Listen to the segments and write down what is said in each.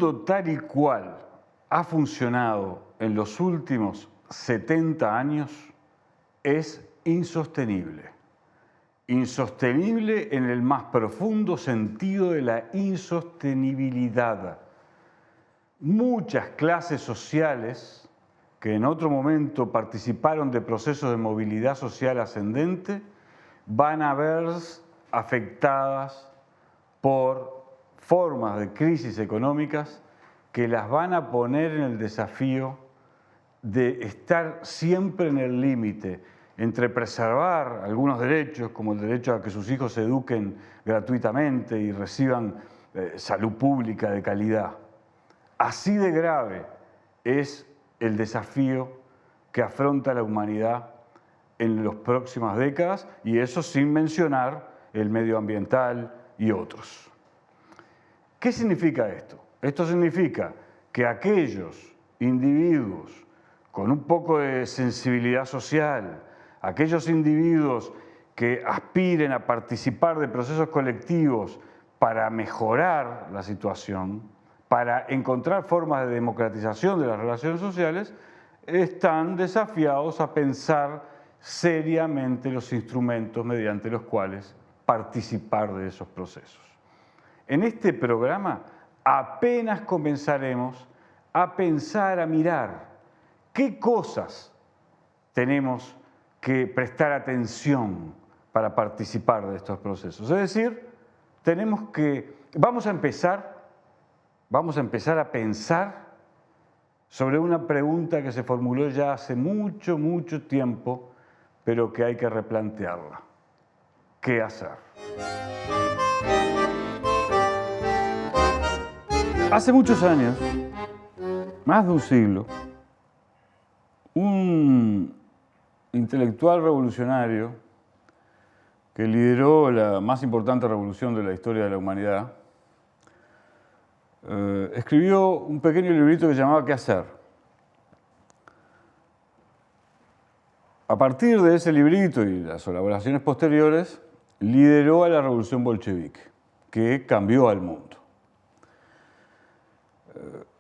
mundo tal y cual ha funcionado en los últimos 70 años es insostenible. Insostenible en el más profundo sentido de la insostenibilidad. Muchas clases sociales que en otro momento participaron de procesos de movilidad social ascendente van a verse afectadas por formas de crisis económicas que las van a poner en el desafío de estar siempre en el límite entre preservar algunos derechos, como el derecho a que sus hijos se eduquen gratuitamente y reciban salud pública de calidad. Así de grave es el desafío que afronta la humanidad en las próximas décadas, y eso sin mencionar el medioambiental y otros. ¿Qué significa esto? Esto significa que aquellos individuos con un poco de sensibilidad social, aquellos individuos que aspiren a participar de procesos colectivos para mejorar la situación, para encontrar formas de democratización de las relaciones sociales, están desafiados a pensar seriamente los instrumentos mediante los cuales participar de esos procesos. En este programa apenas comenzaremos a pensar, a mirar qué cosas tenemos que prestar atención para participar de estos procesos. Es decir, vamos a empezar a pensar sobre una pregunta que se formuló ya hace mucho, mucho tiempo, pero que hay que replantearla. ¿Qué hacer? Hace muchos años, más de un siglo, un intelectual revolucionario que lideró la más importante revolución de la historia de la humanidad, escribió un pequeño librito que se llamaba ¿Qué hacer? A partir de ese librito y las elaboraciones posteriores, lideró a la revolución bolchevique, que cambió al mundo.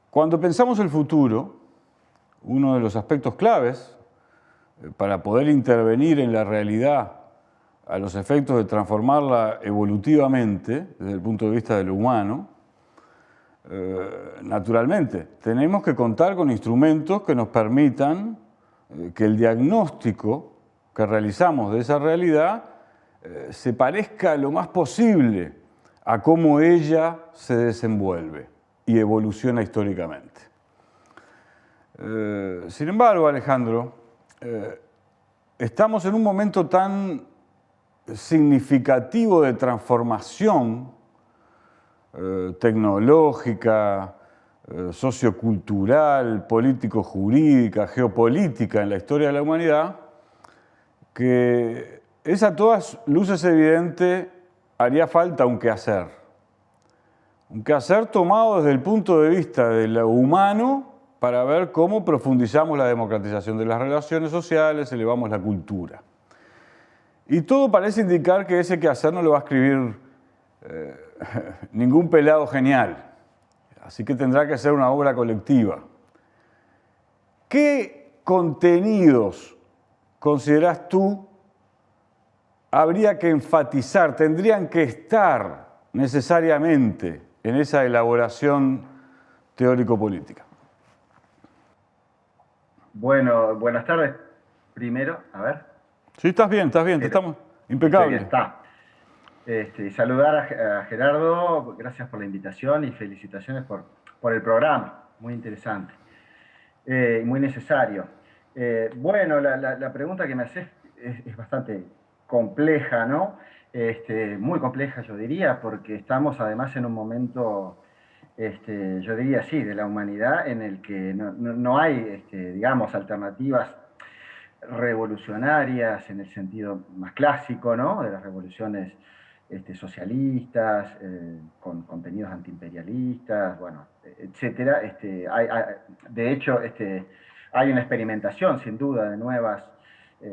Cuando pensamos el futuro, uno de los aspectos claves para poder intervenir en la realidad a los efectos de transformarla evolutivamente, desde el punto de vista de lo humano, naturalmente, tenemos que contar con instrumentos que nos permitan que el diagnóstico que realizamos de esa realidad se parezca lo más posible a cómo ella se desenvuelve y evoluciona históricamente. Sin embargo, Alejandro, estamos en un momento tan significativo de transformación tecnológica, sociocultural, político-jurídica, geopolítica en la historia de la humanidad, que es a todas luces evidente, haría falta un quehacer. Un quehacer tomado desde el punto de vista de lo humano para ver cómo profundizamos la democratización de las relaciones sociales, elevamos la cultura. Y todo parece indicar que ese quehacer no lo va a escribir ningún pelado genial. Así que tendrá que ser una obra colectiva. ¿Qué contenidos considerás tú habría que enfatizar, tendrían que estar necesariamente en esa elaboración teórico-política? Bueno, buenas tardes. Primero, a ver. Sí, estás bien, estamos impecables. Está. Saludar a Gerardo, gracias por la invitación y felicitaciones por el programa, muy interesante, muy necesario. Bueno, la pregunta que me haces es bastante compleja, ¿no? Muy compleja, yo diría, porque estamos además en un momento, yo diría sí, de la humanidad en el que no hay, digamos, alternativas revolucionarias en el sentido más clásico, ¿no? De las revoluciones socialistas, con contenidos antiimperialistas, bueno, etcétera. De hecho, hay una experimentación, sin duda, de nuevas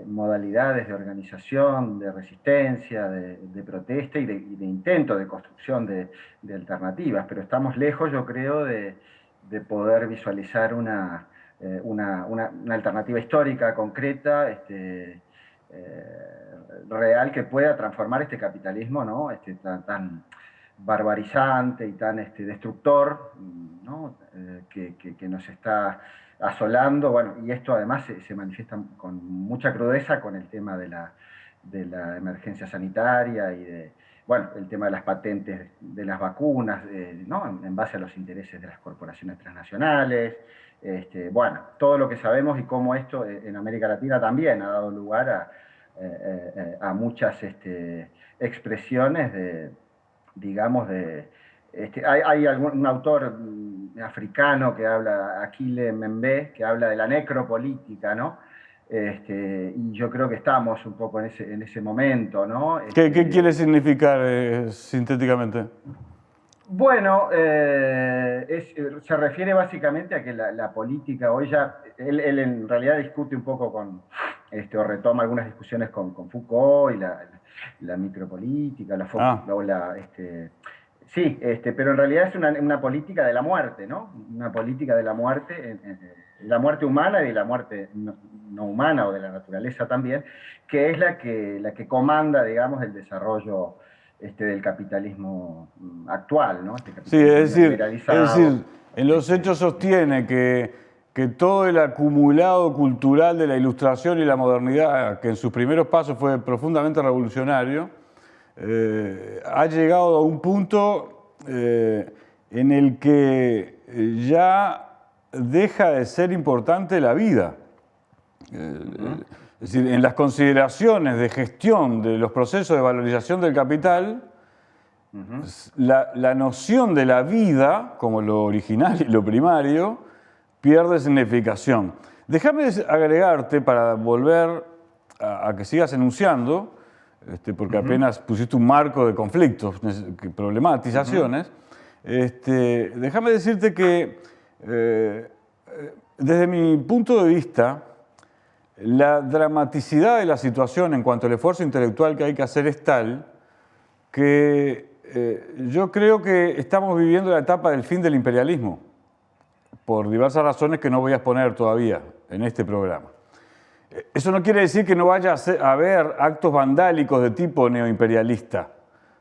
modalidades de organización, de resistencia, de protesta y de intento de construcción de alternativas, pero estamos lejos, yo creo, de poder visualizar una alternativa histórica, concreta, real, que pueda transformar este capitalismo, ¿no? Tan barbarizante y tan destructor, ¿no? Que nos está asolando, bueno, y esto además se manifiesta con mucha crudeza con el tema de la emergencia sanitaria y bueno, el tema de las patentes de las vacunas, ¿no? En base a los intereses de las corporaciones transnacionales, bueno, todo lo que sabemos y cómo esto en América Latina también ha dado lugar a muchas expresiones digamos, hay un autor africano que habla, Akile Membe, que habla de la necropolítica, ¿no? Y yo creo que estamos un poco en ese momento, ¿no? ¿Qué quiere significar sintéticamente? Bueno, se refiere básicamente a que la política hoy ya, él en realidad discute un poco o retoma algunas discusiones con Foucault y la micropolítica, sí, pero en realidad es una política de la muerte, ¿no? Una política de la muerte, la muerte humana y la muerte no humana o de la naturaleza también, que es la que comanda, digamos, el desarrollo del capitalismo actual, ¿no? Sí, es decir, en los hechos sostiene que todo el acumulado cultural de la Ilustración y la modernidad, que en sus primeros pasos fue profundamente revolucionario, ha llegado a un punto en el que ya deja de ser importante la vida. Es decir, en las consideraciones de gestión de los procesos de valorización del capital, la noción de la vida, como lo original y lo primario, pierde significación. Déjame agregarte, para volver a que sigas enunciando, porque apenas pusiste un marco de conflictos, problematizaciones, déjame decirte que desde mi punto de vista, la dramaticidad de la situación en cuanto al esfuerzo intelectual que hay que hacer es tal que yo creo que estamos viviendo la etapa del fin del imperialismo, por diversas razones que no voy a exponer todavía en este programa. Eso no quiere decir que no vaya a haber actos vandálicos de tipo neoimperialista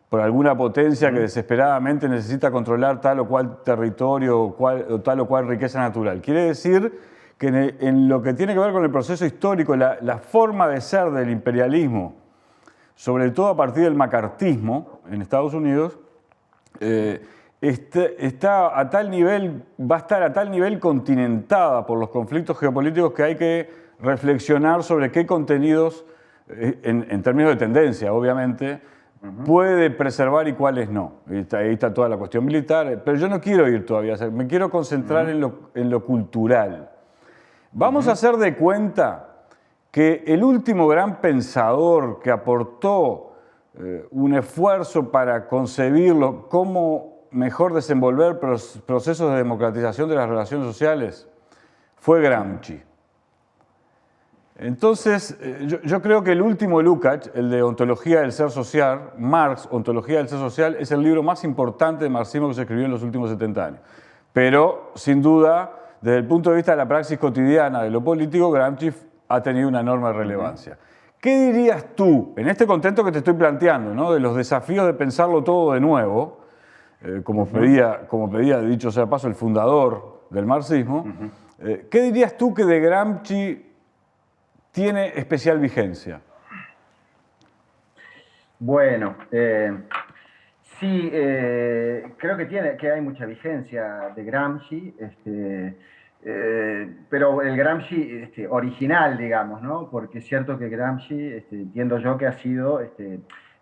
por alguna potencia que desesperadamente necesita controlar tal o cual territorio o tal o cual riqueza natural. Quiere decir que en lo que tiene que ver con el proceso histórico, la forma de ser del imperialismo, sobre todo a partir del macartismo en Estados Unidos, está a tal nivel, va a estar a tal nivel continentada por los conflictos geopolíticos que hay que reflexionar sobre qué contenidos, en términos de tendencia, obviamente, puede preservar y cuáles no. Ahí está toda la cuestión militar, pero yo no quiero ir todavía, me quiero concentrar en lo cultural. Vamos a hacer de cuenta que el último gran pensador que aportó un esfuerzo para concebirlo, cómo mejor desenvolver procesos de democratización de las relaciones sociales, fue Gramsci. Entonces, yo creo que el último Lukács, el de Ontología del Ser Social, Marx, Ontología del Ser Social, es el libro más importante de marxismo que se escribió en los últimos 70 años. Pero, sin duda, desde el punto de vista de la praxis cotidiana de lo político, Gramsci ha tenido una enorme relevancia. ¿Qué dirías tú, en este contexto que te estoy planteando, ¿no? De los desafíos de pensarlo todo de nuevo, como pedía, dicho sea paso, el fundador del marxismo, ¿qué dirías tú que de Gramsci tiene especial vigencia? Bueno, sí, creo que hay mucha vigencia de Gramsci, pero el Gramsci original, digamos, ¿no? Porque es cierto que Gramsci, entiendo yo que ha sido,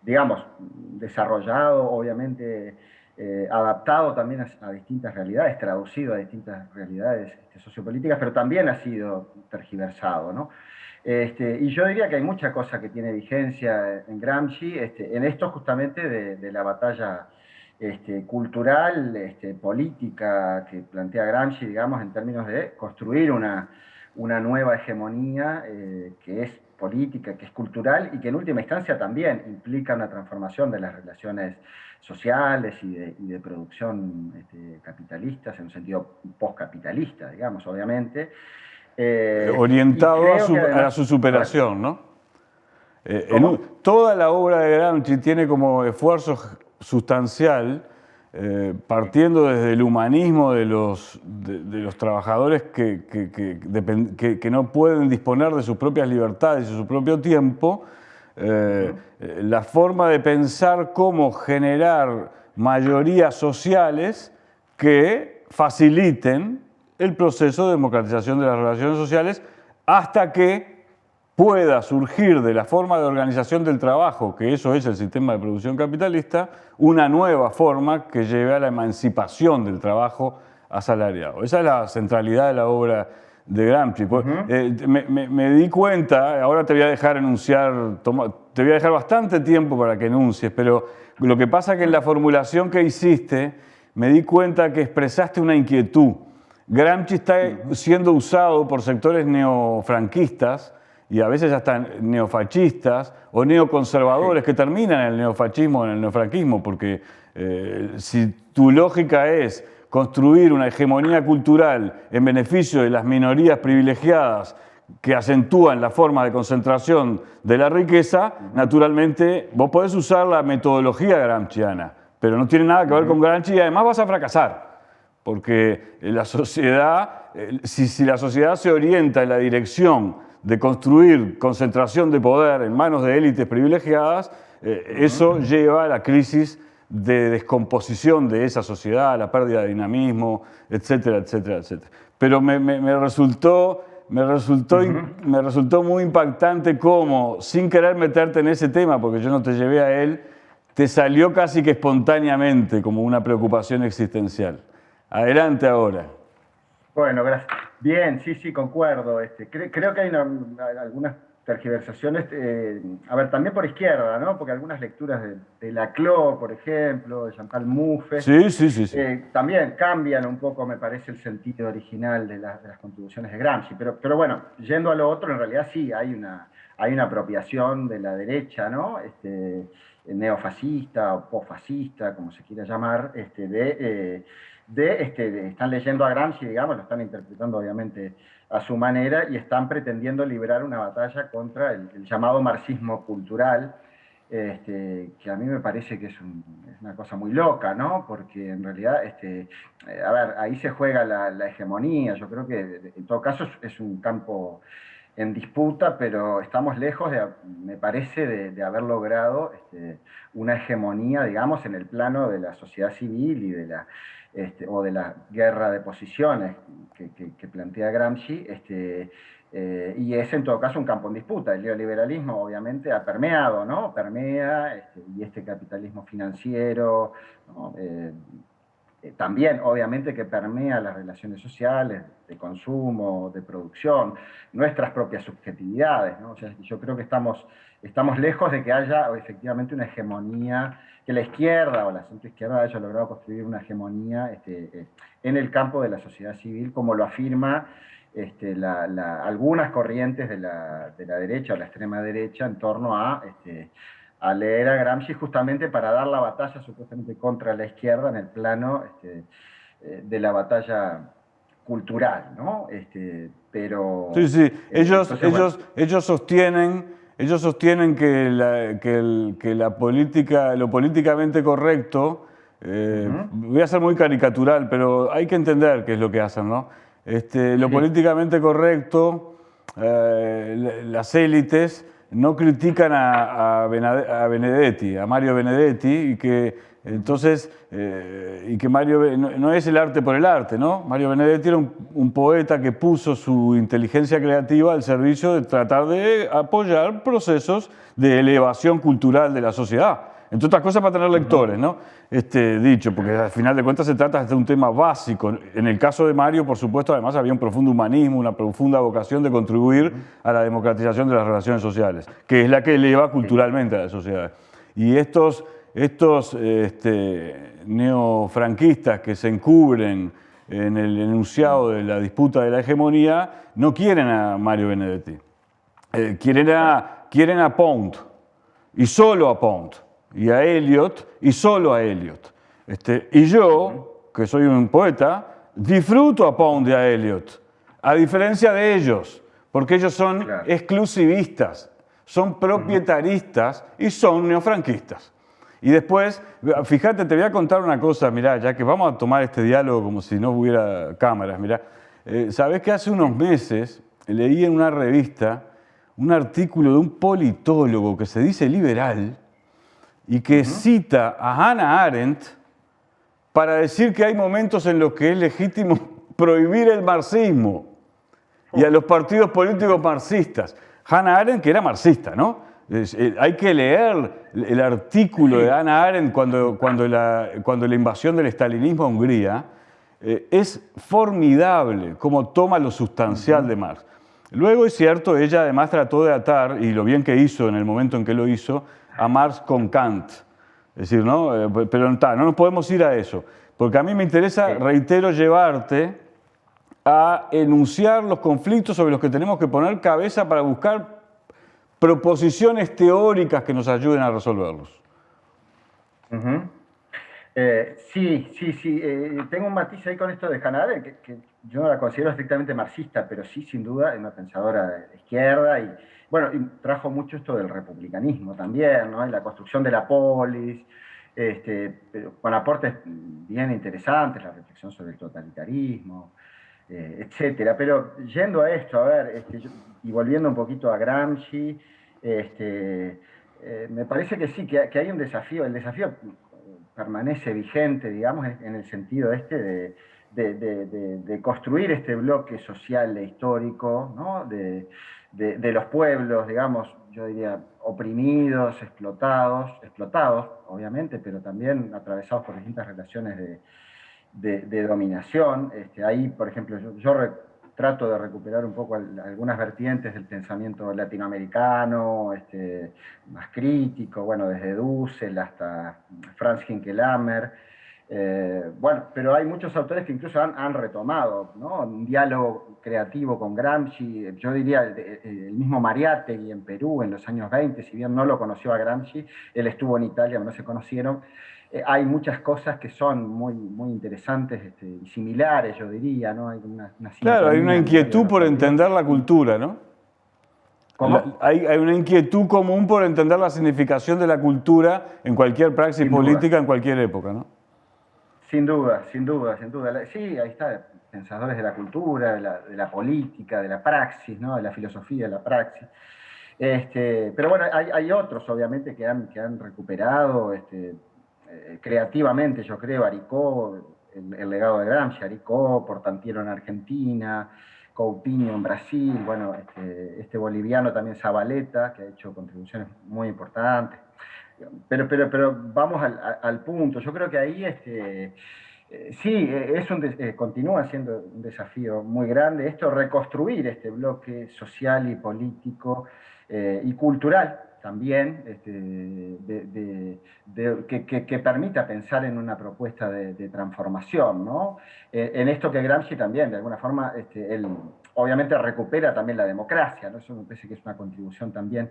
digamos, desarrollado, obviamente, adaptado también a distintas realidades, traducido a distintas realidades sociopolíticas, pero también ha sido tergiversado, ¿no? Y yo diría que hay mucha cosa que tiene vigencia en Gramsci, en esto justamente de la batalla cultural, política que plantea Gramsci, digamos, en términos de construir una nueva hegemonía que es política, que es cultural y que en última instancia también implica una transformación de las relaciones sociales y de producción capitalistas, en un sentido postcapitalista, digamos, obviamente. Orientado a además, su superación, ¿no? Toda la obra de Gramsci tiene como esfuerzo sustancial, partiendo desde el humanismo de los trabajadores que no pueden disponer de sus propias libertades y su propio tiempo, la forma de pensar cómo generar mayorías sociales que faciliten el proceso de democratización de las relaciones sociales hasta que pueda surgir de la forma de organización del trabajo, que eso es el sistema de producción capitalista, una nueva forma que lleve a la emancipación del trabajo asalariado. Esa es la centralidad de la obra de Gramsci. Me di cuenta, ahora te voy a dejar enunciar, te voy a dejar bastante tiempo para que enuncies, pero lo que pasa es que en la formulación que hiciste me di cuenta que expresaste una inquietud. Gramsci está siendo usado por sectores neofranquistas y a veces hasta neofascistas o neoconservadores que terminan en el neofascismo o en el neofranquismo, porque si tu lógica es construir una hegemonía cultural en beneficio de las minorías privilegiadas que acentúan la forma de concentración de la riqueza, naturalmente vos podés usar la metodología gramsciana, pero no tiene nada que ver con Gramsci y además vas a fracasar, porque la sociedad, si la sociedad se orienta en la dirección de construir concentración de poder en manos de élites privilegiadas, eso lleva a la crisis de descomposición de esa sociedad, a la pérdida de dinamismo, etcétera, etcétera, etcétera. Pero me resultó muy impactante cómo, sin querer meterte en ese tema, porque yo no te llevé a él, te salió casi que espontáneamente como una preocupación existencial. Adelante ahora. Bueno, gracias. Bien, sí, concuerdo. Creo que hay algunas tergiversaciones, a ver, también por izquierda, ¿no? Porque algunas lecturas de Laclau, por ejemplo, de Chantal Mouffe, sí. También cambian un poco, me parece, el sentido original de las contribuciones de Gramsci. Pero bueno, yendo a lo otro, en realidad sí, hay una apropiación de la derecha, ¿no? Neofascista o posfascista, como se quiera llamar, están leyendo a Gramsci, digamos, lo están interpretando obviamente a su manera y están pretendiendo librar una batalla contra el llamado marxismo cultural, que a mí me parece que es una cosa muy loca, ¿no? Porque en realidad, a ver, ahí se juega la hegemonía. Yo creo que en todo caso es un campo en disputa, pero estamos lejos, me parece, de haber logrado una hegemonía, digamos, en el plano de la sociedad civil y o de la guerra de posiciones que plantea Gramsci, y es en todo caso un campo en disputa. El neoliberalismo obviamente ha permeado, ¿no? Permea, y este capitalismo financiero, ¿no? También obviamente que permea las relaciones sociales, de consumo, de producción, nuestras propias subjetividades, ¿no? O sea, yo creo que estamos lejos de que haya efectivamente una hegemonía, que la izquierda o la centroizquierda haya logrado construir una hegemonía en el campo de la sociedad civil, como lo afirma algunas corrientes de la derecha o la extrema derecha en torno a leer a Gramsci justamente para dar la batalla supuestamente contra la izquierda en el plano de la batalla cultural, ¿no? Pero... Sí. Ellos sostienen que lo políticamente correcto, voy a ser muy caricatural, pero hay que entender qué es lo que hacen, ¿no? Lo políticamente correcto, las élites no critican a Benedetti, a Mario Benedetti, y que entonces, Mario no es el arte por el arte, ¿no? Mario Benedetti era un poeta que puso su inteligencia creativa al servicio de tratar de apoyar procesos de elevación cultural de la sociedad. Entre otras cosas para tener lectores, ¿no? Dicho, porque al final de cuentas se trata de un tema básico. En el caso de Mario, por supuesto, además había un profundo humanismo, una profunda vocación de contribuir a la democratización de las relaciones sociales, que es la que eleva culturalmente a la sociedad. Y estos neofranquistas que se encubren en el enunciado de la disputa de la hegemonía no quieren a Mario Benedetti. quieren a Pound, y solo a Pound, y a Eliot, y solo a Eliot. Y yo, que soy un poeta, disfruto a Pound y a Eliot, a diferencia de ellos, porque ellos son exclusivistas, son propietaristas y son neofranquistas. Y después, fíjate, te voy a contar una cosa, mirá, ya que vamos a tomar este diálogo como si no hubiera cámaras, mirá. ¿Sabés que hace unos meses leí en una revista un artículo de un politólogo que se dice liberal y que cita a Hannah Arendt para decir que hay momentos en los que es legítimo prohibir el marxismo y a los partidos políticos marxistas? Hannah Arendt, que era marxista, ¿no? Hay que leer el artículo de Hannah Arendt cuando la invasión del estalinismo a Hungría. Es formidable cómo toma lo sustancial de Marx. Luego es cierto, ella además trató de atar, y lo bien que hizo en el momento en que lo hizo, a Marx con Kant. Es decir, ¿no? Pero no nos podemos ir a eso, porque a mí me interesa, reitero, llevarte a enunciar los conflictos sobre los que tenemos que poner cabeza para buscar proposiciones teóricas que nos ayuden a resolverlos. Sí. Tengo un matiz ahí con esto de Hannah Arendt, que yo no la considero estrictamente marxista, pero sí, sin duda, es una pensadora de izquierda y, bueno, y trajo mucho esto del republicanismo también, ¿no? Y la construcción de la polis, pero con aportes bien interesantes, la reflexión sobre el totalitarismo, etcétera. Pero yendo a esto, a ver, y volviendo un poquito a Gramsci, me parece que sí, que hay un desafío. El desafío permanece vigente, digamos, en el sentido de construir este bloque social e histórico, ¿no? de los pueblos, digamos, yo diría, oprimidos, explotados, obviamente, pero también atravesados por distintas relaciones de dominación. Ahí, por ejemplo, yo trato de recuperar un poco algunas vertientes del pensamiento latinoamericano, más crítico, bueno, desde Dussel hasta Franz Hinckelammer. Bueno, pero hay muchos autores que incluso han retomado, ¿no? Un diálogo creativo con Gramsci. Yo diría el mismo Mariátegui en Perú en los años 20, si bien no lo conoció a Gramsci, él estuvo en Italia, no se conocieron. Hay muchas cosas que son muy interesantes y similares, yo diría, ¿no? Hay una Claro, hay una inquietud por entender la cultura, ¿no? ¿Cómo? Hay una inquietud común por entender la significación de la cultura en cualquier praxis política, en cualquier época, ¿no? Sin duda. Sí, ahí está, pensadores de la cultura, de la política, de la praxis, ¿no? De la filosofía de la praxis. Pero bueno, hay otros, obviamente, que han recuperado creativamente, yo creo, Aricó, el legado de Gramsci, Aricó, Portantiero en Argentina, Coutinho en Brasil, bueno, este boliviano también Zabaleta, que ha hecho contribuciones muy importantes. Pero vamos al punto. Yo creo que ahí sí, continúa siendo un desafío muy grande esto, reconstruir este bloque social y político y cultural también, que permita pensar en una propuesta de transformación, ¿no? En esto que Gramsci también, de alguna forma, él obviamente recupera también la democracia, ¿no? Eso me parece que es una contribución también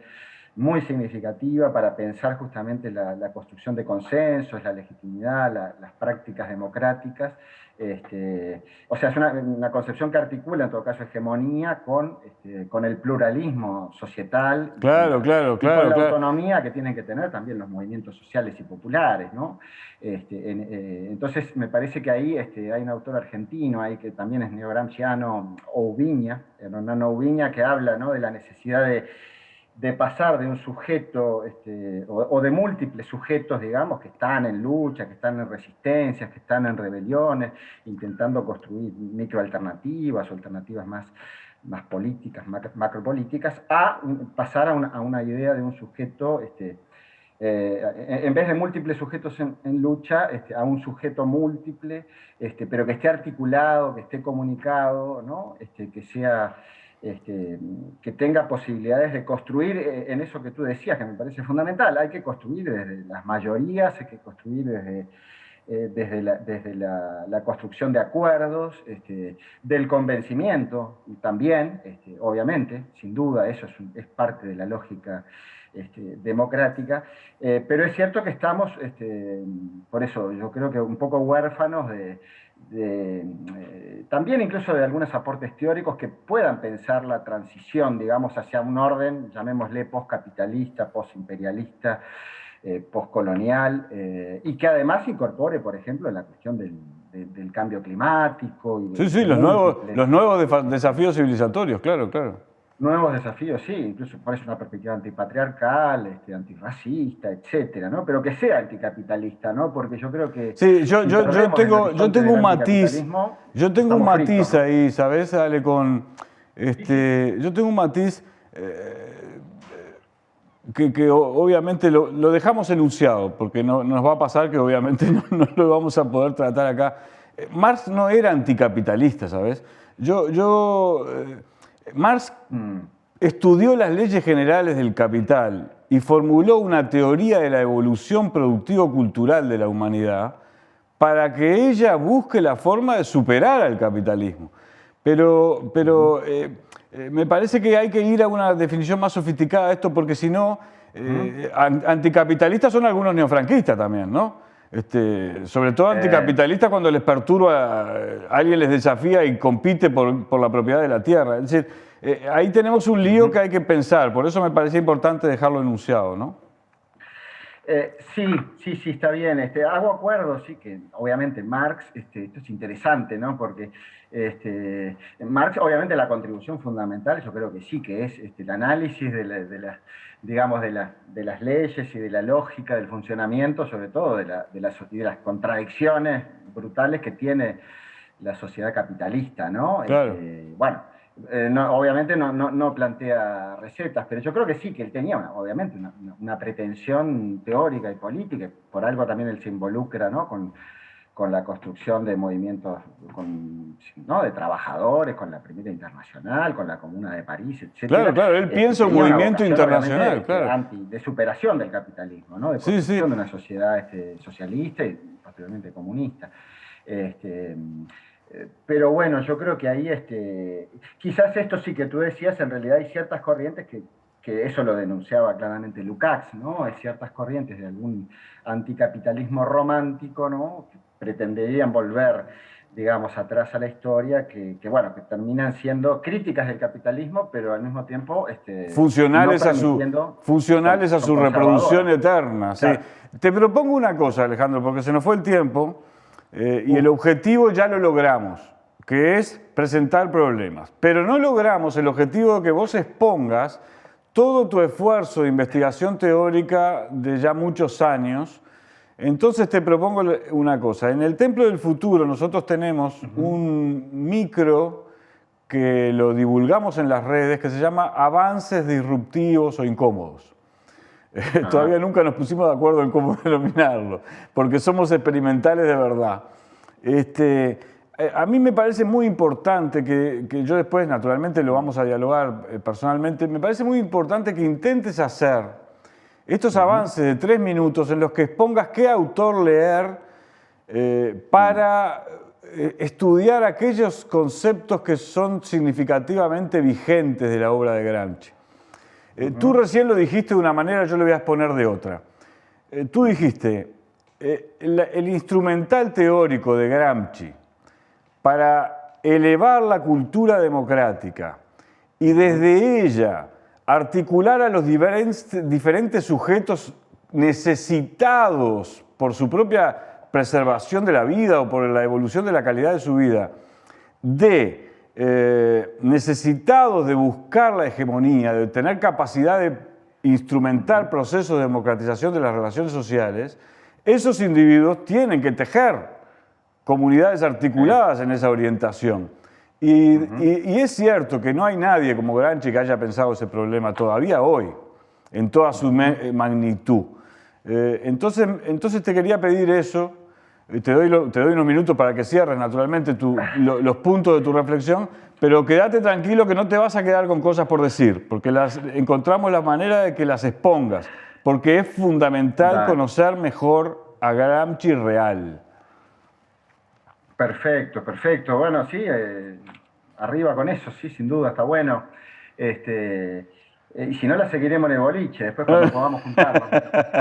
muy significativa para pensar justamente la construcción de consensos, la legitimidad, las prácticas democráticas. O sea, es una concepción que articula en todo caso hegemonía con el pluralismo societal Claro, y con la autonomía que tienen que tener también los movimientos sociales y populares, ¿no? Entonces me parece que ahí hay un autor argentino ahí que también es neogramsciano, Oubiña, Hernán Oubiña, que habla, ¿no? De la necesidad de pasar de un sujeto o de múltiples sujetos, digamos, que están en lucha, que están en resistencias, que están en rebeliones, intentando construir microalternativas o alternativas más políticas, macropolíticas, a pasar a una idea de un sujeto, en vez de múltiples sujetos en lucha, a un sujeto múltiple, pero que esté articulado, que esté comunicado, ¿no? Que sea que tenga posibilidades de construir en eso que tú decías, que me parece fundamental. Hay que construir desde las mayorías, hay que construir desde la construcción de acuerdos, del convencimiento también, obviamente, sin duda, eso es parte de la lógica democrática, pero es cierto que estamos, por eso yo creo que un poco huérfanos también incluso de algunos aportes teóricos que puedan pensar la transición, digamos, hacia un orden, llamémosle postcapitalista, postimperialista, postcolonial, y que además incorpore, por ejemplo, la cuestión del cambio climático. Sí, sí, los nuevos desafíos civilizatorios, claro, claro. Nuevos desafíos, sí, incluso por eso una perspectiva antipatriarcal, antirracista, etcétera, ¿no? Pero que sea anticapitalista, ¿no? Porque yo creo que sí, yo tengo un matiz, ahí, ¿sabes? Dale, yo tengo un matiz que obviamente lo dejamos enunciado, porque no nos va a pasar que obviamente no lo vamos a poder tratar acá. Marx no era anticapitalista, ¿sabes? Marx estudió las leyes generales del capital y formuló una teoría de la evolución productivo-cultural de la humanidad para que ella busque la forma de superar al capitalismo. Pero me parece que hay que ir a una definición más sofisticada de esto, porque si no, anticapitalistas son algunos neofranquistas también, ¿no? Sobre todo anticapitalistas cuando les perturba, alguien les desafía y compite por la propiedad de la tierra. Es decir, ahí tenemos un lío que hay que pensar, por eso me parecía importante dejarlo enunciado, ¿no? Sí, está bien. Hago acuerdo, sí, que obviamente Marx, esto es interesante, ¿no? Porque Marx, obviamente la contribución fundamental, yo creo que sí, que es el análisis digamos, de las leyes y de la lógica del funcionamiento, sobre todo de las contradicciones brutales que tiene la sociedad capitalista, ¿no? Claro. Bueno, obviamente no plantea recetas, pero yo creo que sí, que él tenía obviamente una pretensión teórica y política, por algo también él se involucra, ¿no? con la construcción de movimientos, ¿no? de trabajadores, con la Primera Internacional, con la Comuna de París, etc. Claro, él piensa un movimiento internacional, claro. De superación del capitalismo, ¿no? De construcción de una sociedad socialista y posteriormente comunista. Pero bueno, yo creo que ahí, quizás esto sí que tú decías, en realidad hay ciertas corrientes que eso lo denunciaba claramente Lukács, ¿no? Hay ciertas corrientes de algún anticapitalismo romántico, ¿no? Que pretenderían volver, digamos, atrás a la historia, que terminan siendo críticas del capitalismo, pero al mismo tiempo funcionales a su reproducción eterna. Claro. Sí. Te propongo una cosa, Alejandro, porque se nos fue el tiempo y el objetivo ya lo logramos, que es presentar problemas, pero no logramos el objetivo de que vos expongas todo tu esfuerzo de investigación teórica de ya muchos años. Entonces te propongo una cosa. En el Templo del Futuro nosotros tenemos un micro que lo divulgamos en las redes que se llama Avances Disruptivos o Incómodos. Todavía nunca nos pusimos de acuerdo en cómo denominarlo, porque somos experimentales de verdad. A mí me parece muy importante que yo después, naturalmente, lo vamos a dialogar personalmente, me parece muy importante que intentes hacer estos avances de 3 minutos en los que expongas qué autor leer para estudiar aquellos conceptos que son significativamente vigentes de la obra de Gramsci. Tú recién lo dijiste de una manera, yo lo voy a exponer de otra. Tú dijiste, el instrumental teórico de Gramsci para elevar la cultura democrática y desde ella articular a los diferentes sujetos necesitados por su propia preservación de la vida o por la evolución de la calidad de su vida, necesitados de buscar la hegemonía, de tener capacidad de instrumentar procesos de democratización de las relaciones sociales, esos individuos tienen que tejer comunidades articuladas en esa orientación. Y es cierto que no hay nadie como Gramsci que haya pensado ese problema todavía hoy, en toda su magnitud. Entonces te quería pedir eso, te doy unos minutos para que cierres naturalmente los puntos de tu reflexión, pero quédate tranquilo que no te vas a quedar con cosas por decir, porque encontramos la manera de que las expongas, porque es fundamental conocer mejor a Gramsci real, Perfecto, perfecto. Bueno, sí, arriba con eso, sí, sin duda, está bueno. Y si no, la seguiremos en el boliche, después cuando podamos juntarnos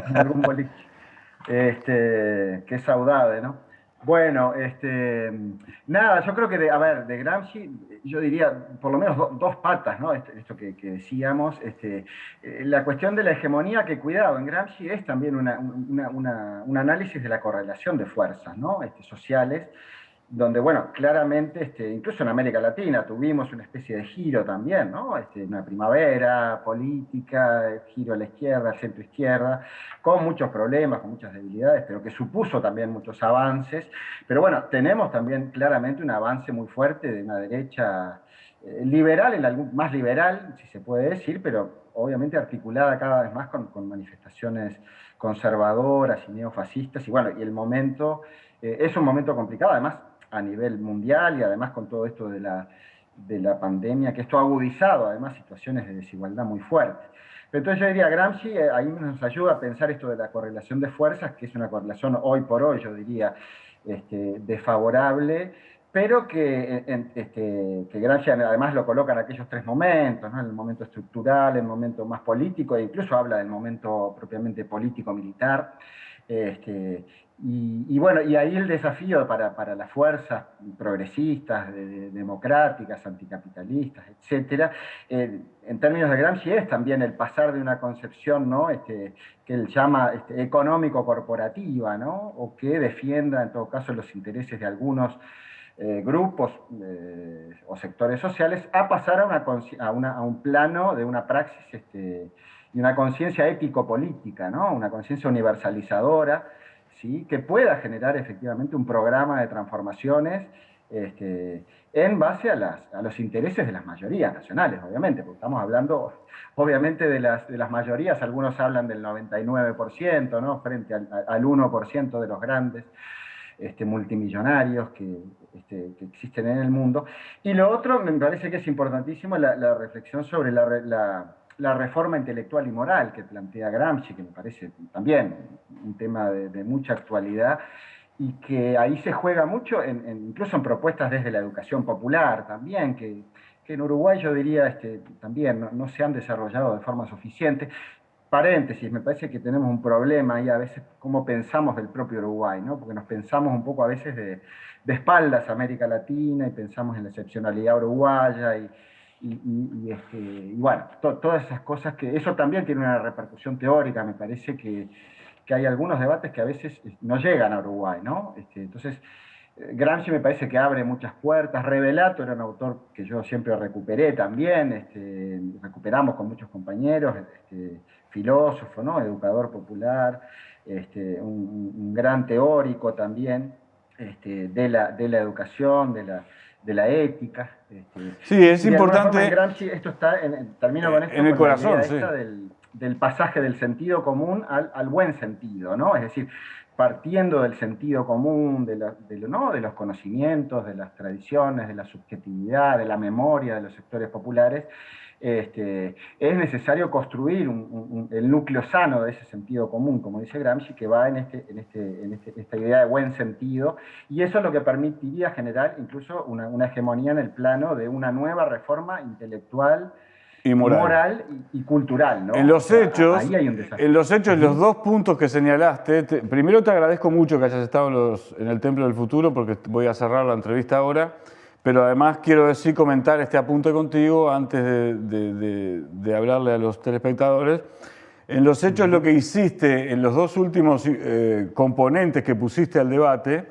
en algún boliche. Qué saudade, ¿no? Bueno, nada, yo creo que, a ver, de Gramsci, yo diría por lo menos dos patas, ¿no? Esto que decíamos, la cuestión de la hegemonía, que cuidado, en Gramsci es también un análisis de la correlación de fuerzas, ¿no? Sociales, donde, bueno, claramente, incluso en América Latina tuvimos una especie de giro también, ¿no? Una primavera política, giro a la izquierda, al centro izquierda, con muchos problemas, con muchas debilidades, pero que supuso también muchos avances. Pero bueno, tenemos también claramente un avance muy fuerte de una derecha liberal, más liberal, si se puede decir, pero obviamente articulada cada vez más con manifestaciones conservadoras y neofascistas. Y bueno, y el momento es un momento complicado, además a nivel mundial y además con todo esto de la pandemia, que esto ha agudizado además situaciones de desigualdad muy fuertes. Pero entonces yo diría, Gramsci ahí nos ayuda a pensar esto de la correlación de fuerzas, que es una correlación hoy por hoy, yo diría, desfavorable, pero que Gramsci además lo coloca en aquellos tres momentos, ¿no? En el momento estructural, el momento más político, e incluso habla del momento propiamente político-militar. Y bueno, y ahí el desafío para las fuerzas progresistas, democráticas, anticapitalistas, etcétera, en términos de Gramsci es también el pasar de una concepción, ¿no? Que él llama económico-corporativa, ¿no? O que defienda en todo caso los intereses de algunos grupos o sectores sociales, a pasar a un plano de una praxis y una conciencia ético-política, ¿no? Una conciencia universalizadora, ¿sí? Que pueda generar efectivamente un programa de transformaciones en base a los intereses de las mayorías nacionales, obviamente, porque estamos hablando obviamente de las mayorías, algunos hablan del 99%, ¿no? Frente al 1% de los grandes multimillonarios que existen en el mundo. Y lo otro, me parece que es importantísimo la reflexión sobre la reforma intelectual y moral que plantea Gramsci, que me parece también un tema de mucha actualidad, y que ahí se juega mucho, incluso en propuestas desde la educación popular también, que en Uruguay yo diría también no se han desarrollado de forma suficiente. Paréntesis, me parece que tenemos un problema ahí a veces cómo pensamos del propio Uruguay, ¿no? Porque nos pensamos un poco a veces de espaldas a América Latina y pensamos en la excepcionalidad uruguaya y bueno, todas esas cosas que eso también tiene una repercusión teórica, me parece que hay algunos debates que a veces no llegan a Uruguay, ¿no? Entonces, Gramsci me parece que abre muchas puertas. Revelato era un autor que yo siempre recuperé también, recuperamos con muchos compañeros, filósofo, ¿no? Educador popular, un gran teórico también de la educación, de la ética. Sí, es Y de alguna importante. forma en Gramsci esto está, termino con esto, En el con corazón, la idea sí. esta del pasaje del sentido común al buen sentido, ¿no? Es decir, partiendo del sentido común, ¿no? De los conocimientos, de las tradiciones, de la subjetividad, de la memoria de los sectores populares, es necesario construir el núcleo sano de ese sentido común, como dice Gramsci, que va en esta idea de buen sentido, y eso es lo que permitiría generar incluso una hegemonía en el plano de una nueva reforma intelectual Y y moral. moral y cultural, ¿no? En los O sea, hechos, ahí hay un desafío. los dos puntos que señalaste, primero te agradezco mucho que hayas estado en el Templo del Futuro, porque voy a cerrar la entrevista ahora, pero además quiero decir, comentar este apunte contigo antes de hablarle a los telespectadores. En los hechos, lo que hiciste en los dos últimos componentes que pusiste al debate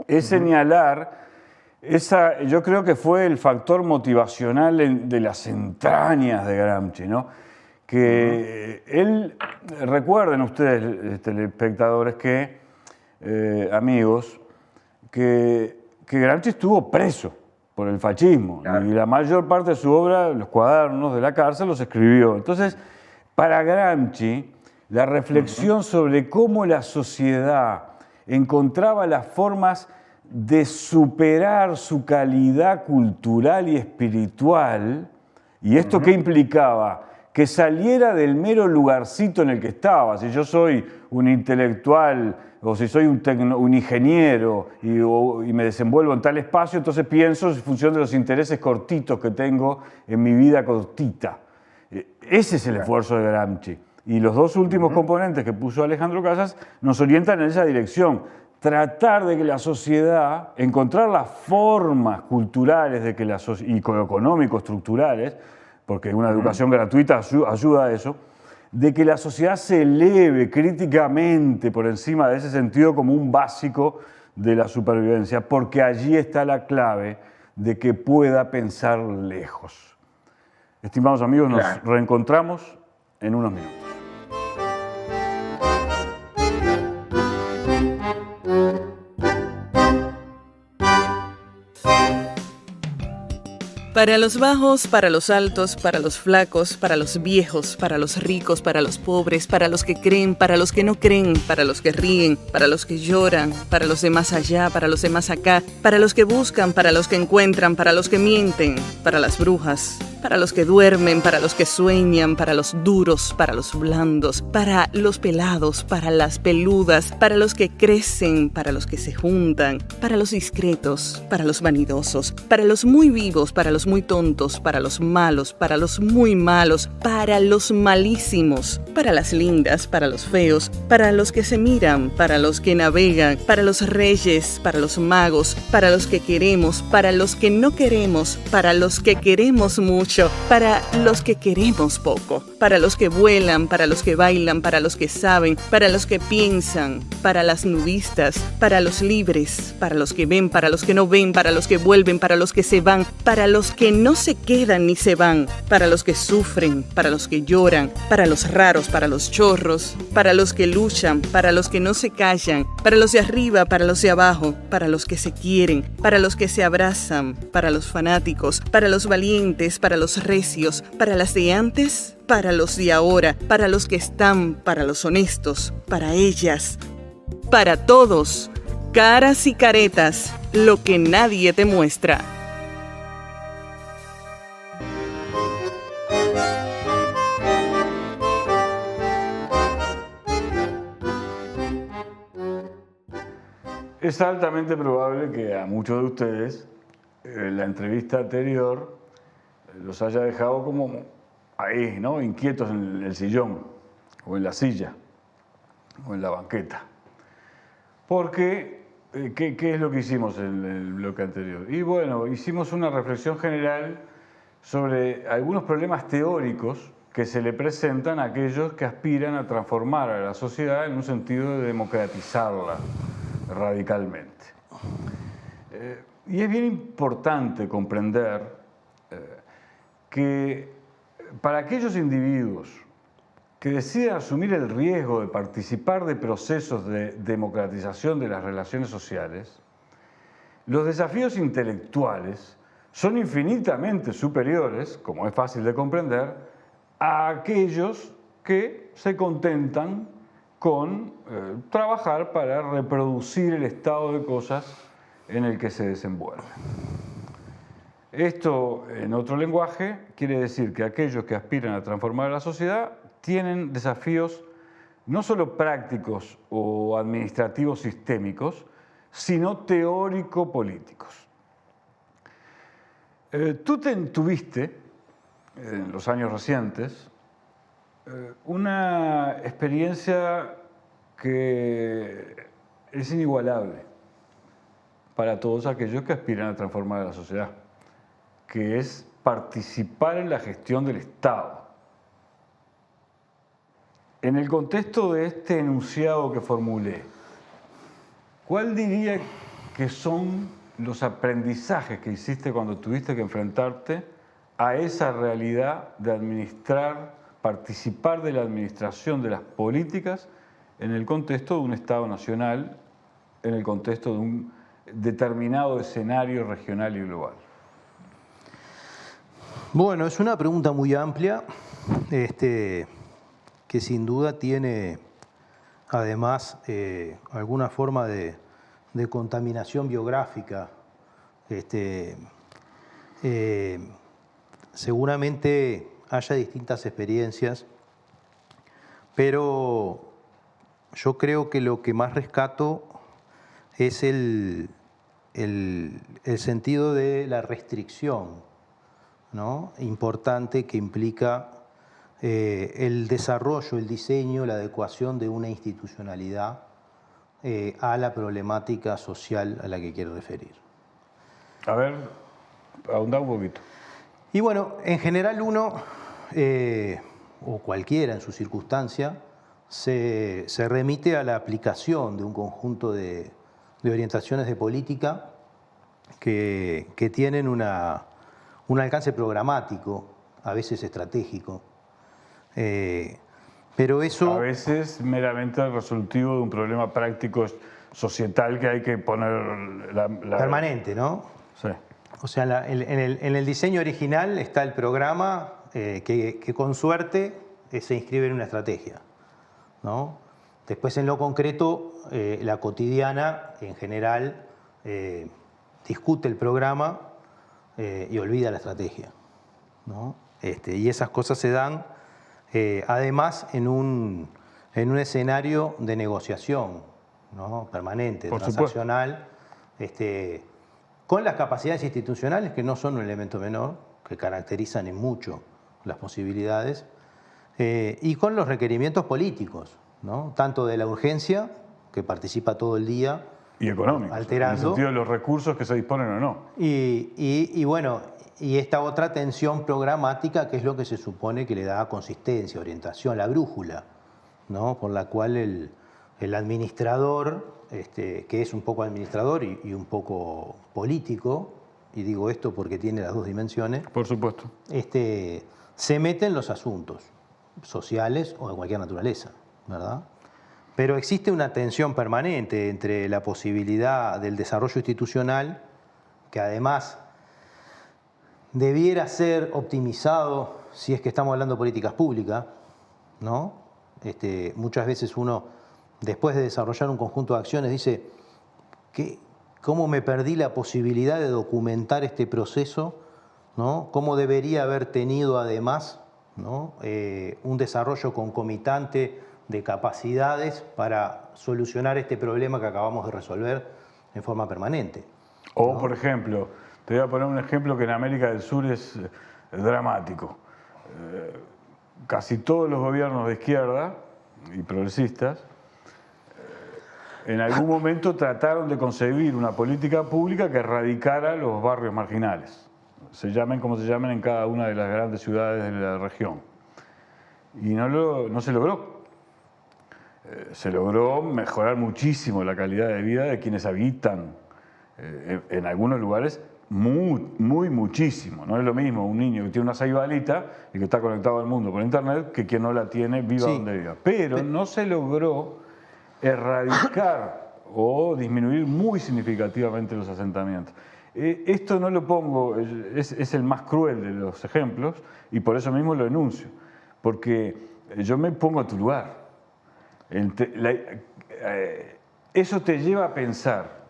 es señalar yo creo que fue el factor motivacional de las entrañas de Gramsci, ¿no? Que él, recuerden ustedes, telespectadores, amigos, que Gramsci estuvo preso por el fascismo, claro, y la mayor parte de su obra, los cuadernos de la cárcel, los escribió. Entonces, para Gramsci, la reflexión sobre cómo la sociedad encontraba las formas de superar su calidad cultural y espiritual, ¿y esto qué implicaba? que saliera del mero lugarcito en el que estaba. Si yo soy un intelectual o si soy un ingeniero y me desenvuelvo en tal espacio, entonces pienso en función de los intereses cortitos que tengo en mi vida cortita. Ese es el esfuerzo de Gramsci. Y los dos últimos componentes que puso Alejandro Casas nos orientan en esa dirección. Tratar de que la sociedad, encontrar las formas culturales de que y económico-estructurales, porque una educación gratuita ayuda a eso, de que la sociedad se eleve críticamente por encima de ese sentido como un básico de la supervivencia, porque allí está la clave de que pueda pensar lejos. Estimados amigos, nos reencontramos en unos minutos. Para los bajos, para los altos, para los flacos, para los viejos, para los ricos, para los pobres, para los que creen, para los que no creen, para los que ríen, para los que lloran, para los de más allá, para los de más acá, para los que buscan, para los que encuentran, para los que mienten, para las brujas, para los que duermen, para los que sueñan, para los duros, para los blandos, para los pelados, para las peludas, para los que crecen, para los que se juntan, para los discretos, para los vanidosos, para los muy vivos, para los muy tontos, para los malos, para los muy malos, para los malísimos, para las lindas, para los feos, para los que se miran, para los que navegan, para los reyes, para los magos, para los que queremos, para los que no queremos, para los que queremos mucho, para los que queremos poco, para los que vuelan, para los que bailan, para los que saben, para los que piensan, para las nudistas, para los libres, para los que ven, para los que no ven, para los que vuelven, para los que se van, para los que no se quedan ni se van, para los que sufren, para los que lloran, para los raros, para los chorros, para los que luchan, para los que no se callan, para los de arriba, para los de abajo, para los que se quieren, para los que se abrazan, para los fanáticos, para los valientes, para los recios, para las de antes, para los de ahora, para los que están, para los honestos, para ellas, para todos, caras y caretas, lo que nadie te muestra. Es altamente probable que a muchos de ustedes la entrevista anterior los haya dejado como ahí, ¿no? Inquietos en el sillón, o en la silla, o en la banqueta. Porque, ¿qué es lo que hicimos en el bloque anterior? Y bueno, hicimos una reflexión general sobre algunos problemas teóricos que se le presentan a aquellos que aspiran a transformar a la sociedad en un sentido de democratizarla radicalmente. Y es bien importante comprender que para aquellos individuos que deciden asumir el riesgo de participar de procesos de democratización de las relaciones sociales, los desafíos intelectuales son infinitamente superiores, como es fácil de comprender, a aquellos que se contentan con trabajar para reproducir el estado de cosas en el que se desenvuelven. Esto, en otro lenguaje, quiere decir que aquellos que aspiran a transformar la sociedad tienen desafíos no solo prácticos o administrativos sistémicos, sino teórico-políticos. Tú tuviste, en los años recientes, una experiencia que es inigualable para todos aquellos que aspiran a transformar la sociedad, que es participar en la gestión del Estado. En el contexto de este enunciado que formulé, ¿cuál diría que son los aprendizajes que hiciste cuando tuviste que enfrentarte a esa realidad de participar de la administración de las políticas en el contexto de un Estado nacional, en el contexto de un determinado escenario regional y global? Bueno, es una pregunta muy amplia, que sin duda tiene además alguna forma de contaminación biográfica. Seguramente haya distintas experiencias, pero yo creo que lo que más rescato es el sentido de la restricción, ¿no?, importante que implica el desarrollo, el diseño, la adecuación de una institucionalidad a la problemática social a la que quiere referir. A ver, ahondá un poquito. Y bueno, en general uno, o cualquiera en su circunstancia, se remite a la aplicación de un conjunto de orientaciones de política que tienen un alcance programático, a veces estratégico. Pero eso... A veces meramente resolutivo de un problema práctico societal que hay que poner... Permanente, ¿no? Sí. O sea, en el diseño original está el programa que con suerte se inscribe en una estrategia, ¿no? Después, en lo concreto, la cotidiana, en general, discute el programa y olvida la estrategia, ¿no? Y esas cosas se dan, además, en un escenario de negociación, ¿no?, permanente, transaccional, con las capacidades institucionales, que no son un elemento menor, que caracterizan en mucho las posibilidades, y con los requerimientos políticos, ¿no?, tanto de la urgencia, que participa todo el día, y económicos, alterando, en el sentido de los recursos que se disponen o no. Y bueno, y esta otra tensión programática, que es lo que se supone que le da consistencia, orientación, la brújula, ¿no?, por la cual el administrador, que es un poco administrador y un poco político, y digo esto porque tiene las dos dimensiones, por supuesto, se mete en los asuntos sociales o de cualquier naturaleza, ¿verdad? Pero existe una tensión permanente entre la posibilidad del desarrollo institucional, que además debiera ser optimizado si es que estamos hablando de políticas públicas, ¿no? Muchas veces uno, después de desarrollar un conjunto de acciones, dice, ¿cómo me perdí la posibilidad de documentar este proceso, ¿no? ¿Cómo debería haber tenido además, ¿no?, un desarrollo concomitante de capacidades para solucionar este problema que acabamos de resolver en forma permanente, ¿no? O, por ejemplo, te voy a poner un ejemplo que en América del Sur es dramático. Casi todos los gobiernos de izquierda y progresistas en algún momento trataron de concebir una política pública que erradicara los barrios marginales, se llamen como se llamen en cada una de las grandes ciudades de la región. Y no se logró. Se logró mejorar muchísimo la calidad de vida de quienes habitan en algunos lugares, muchísimo. No es lo mismo un niño que tiene una ceibalita y que está conectado al mundo por internet que quien no la tiene, viva donde viva. Pero no se logró erradicar o disminuir muy significativamente los asentamientos. Esto no lo pongo, es el más cruel de los ejemplos y por eso mismo lo enuncio, porque yo me pongo a tu lugar. Eso te lleva a pensar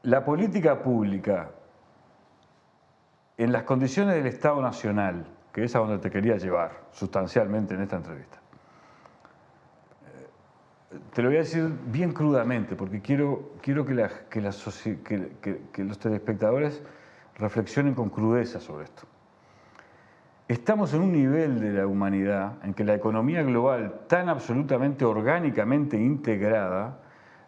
la política pública en las condiciones del Estado Nacional, que es a donde te quería llevar sustancialmente en esta entrevista. Te lo voy a decir bien crudamente, porque quiero que los telespectadores reflexionen con crudeza sobre esto. Estamos en un nivel de la humanidad en que la economía global, tan absolutamente orgánicamente integrada,